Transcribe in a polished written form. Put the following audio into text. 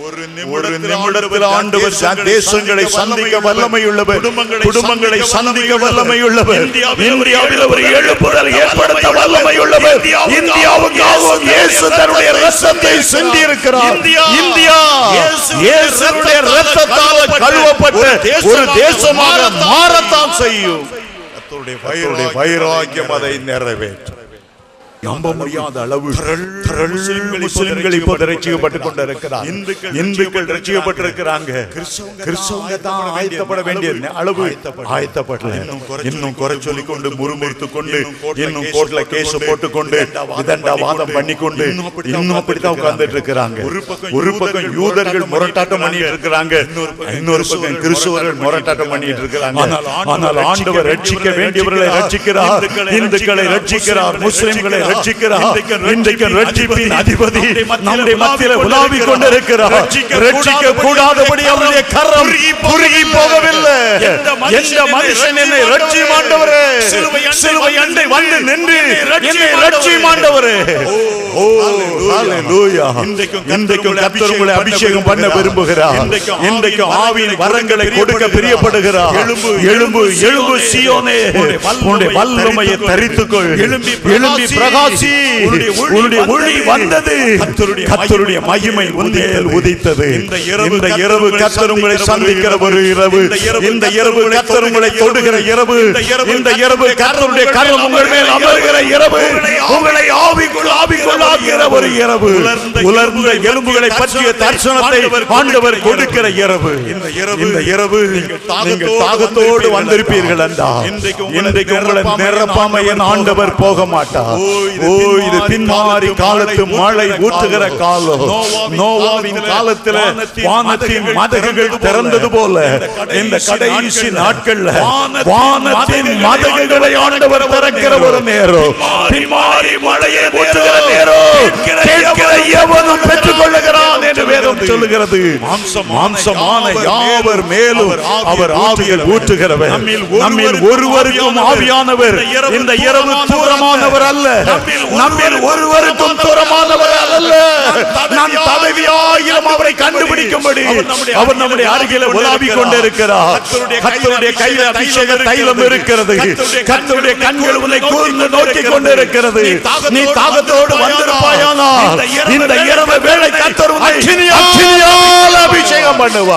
ஒரு நிமிடத்தில் ஆண்டவர் தேசங்களை சந்திக்க வல்லமையுள்ளவர், குடும்பங்களை சந்திக்க வல்லமையுள்ளவர், இந்தியாவில் ஒரு எழுப்புதல் ஏற்படுத்த வல்லமையுள்ளவர். இந்தியாவுக்காகவும் இயேசு தன்னுடைய இரத்தத்தை சிந்தி இருக்கிறார். இந்தியா இயேசுவுடைய இரத்தத்தால் கழுவப்பட்ட ஒரு தேசமாக மாறத்தான் செய்யும். கர்த்தருடைய வைராக்கியம் அதை நிறைவேற்றும். நம்ப முடியாத அளவு முஸ்லிம்கள் இப்போது ரட்சிக்கப்பட்டுக் கொண்டிருக்கிறார். இந்துக்கள் ரட்சிக்கப்பட்டிருக்கிறாங்க. கிறிஸ்தவங்க தான் ஆயத்தப்பட வேண்டிய அளவு ஆயத்தப்படல. இன்னும் குறை சொல்லிக் கொண்டு முறுமுறுத்துக் கொண்டு இன்னும் கோர்ட்ல கேஸ் போட்டுக்கொண்டு விதண்டாவாதம் பண்ணி கொண்டு இன்னும் அப்படித்தான் உட்கார்ந்துட்டு இருக்கிறாங்க. ஒரு பக்கம் யூதர்கள் முரட்டாட்டம் பண்ணிட்டு இருக்கிறாங்க, இன்னொரு பக்கம் கிறிஸ்தவர்கள் முரட்டாட்டம் பண்ணிட்டு இருக்கிறாங்க. ஆனால் ஆண்டவர் ரட்சிக்க வேண்டியவர்களை ரட்சிக்கிறார், இந்துக்களை ரட்சிக்கிறார், முஸ்லிம்களை ரட்சிக்கிறார். இன்றைக்கு ரட்சிப்பின் அதிபதி நம்முடைய மத்தியிலே உலாவிக் கொண்டிருக்கிறார். ரட்சிக்க கூடாதபடி அவருடைய கரம் குறுகி போகவில்லை. எந்த மனுஷன் என்னை ரட்சியும் ஆண்டவரே, சிலுவை அண்டை வந்து நின்று என்னை ரட்சியும் ஆண்டவரே. ஓ ஹalleluya. இன்றைக்கும் கர்த்தர் உங்களை அபிஷேகம் பண்ண விரும்புகிறார். இன்றைக்கு ஆவியின் வரங்களை கொடுக்க பிரியப்படுகிறார். எழும்பு எழும்பு சீயோனே, உன்னுடைய வல்லமையை தரித்துக்கொள். எழும்பி பிரகாசி, உன்னுடைய ஒளி வந்தது. கர்த்தருடைய மகிமை உன்மேல் உதித்தது. இந்த இரவு கர்த்தர் உங்களை சந்திக்கிற ஒரு இரவு. இந்த இரவு கர்த்தர் உங்களை தொடுகிற இரவு. இந்த இரவு கர்த்தருடைய கரம் உங்கள் மேல் அமர்கிற இரவு. உங்களை ஆவிக்குள்ளாகிற ஒரு இரவு. உலர்ந்த எலும்புகளை பற்றிய தரிசனத்தை ஆண்டவர் கொடுக்கிற இரவு. இந்த இரவு நீங்கள் தாகத்தோடு வந்திருப்பீர்கள் என்றால் இன்றைக்கு உங்களை நிரப்பாம என் ஆண்டவர் போக மாட்டார். ஓ, இது பின்மாறி காலத்து மழை ஊற்றுகிற காலம். நோவாவின் காலத்தில் வானத்தின் மதகுகள் திறந்தது போல இந்த கடைசி நாட்கள்ல வானத்தின் மதகுகளை ஆண்டவர் திறக்கிற ஒரு நேரம். பின்மாறி மழையை ஊற்றுகிற நேரம். கேட்கிற எவனும் பெற்றுக் கொள்ளுகிறான் என்று வேதம் சொல்லுகிறது. மாம்சமான யாவர் மேலும் அவர் ஆவியில் ஊற்றுகிறவர். நம்மில் ஒருவருக்கும் ஆவியானவர் இந்த இரவு தூரமானவர் அல்ல. நம்மில் ஒருவருக்கும் தூரமானவர் அல்ல. நான் தடவியாயிரம் அவரை கண்டுபிடிக்கும்படி அவர் நம்முடைய அருகில் உலாவிக் கொண்டிருக்கிறார். கர்த்தருடைய கையில் அபிஷேக தைலம் இருக்கிறது. கர்த்தருடைய கண்கள் உன்னை கூர்ந்து நோக்கிக் கொண்டிருக்கிறது. நீ தாகத்தோடு வந்திருப்பாயானால் இந்த இரவு வேளை கர்த்தர் உன்னை அக்கினியால் அபிஷேகம் பண்ணுவார்.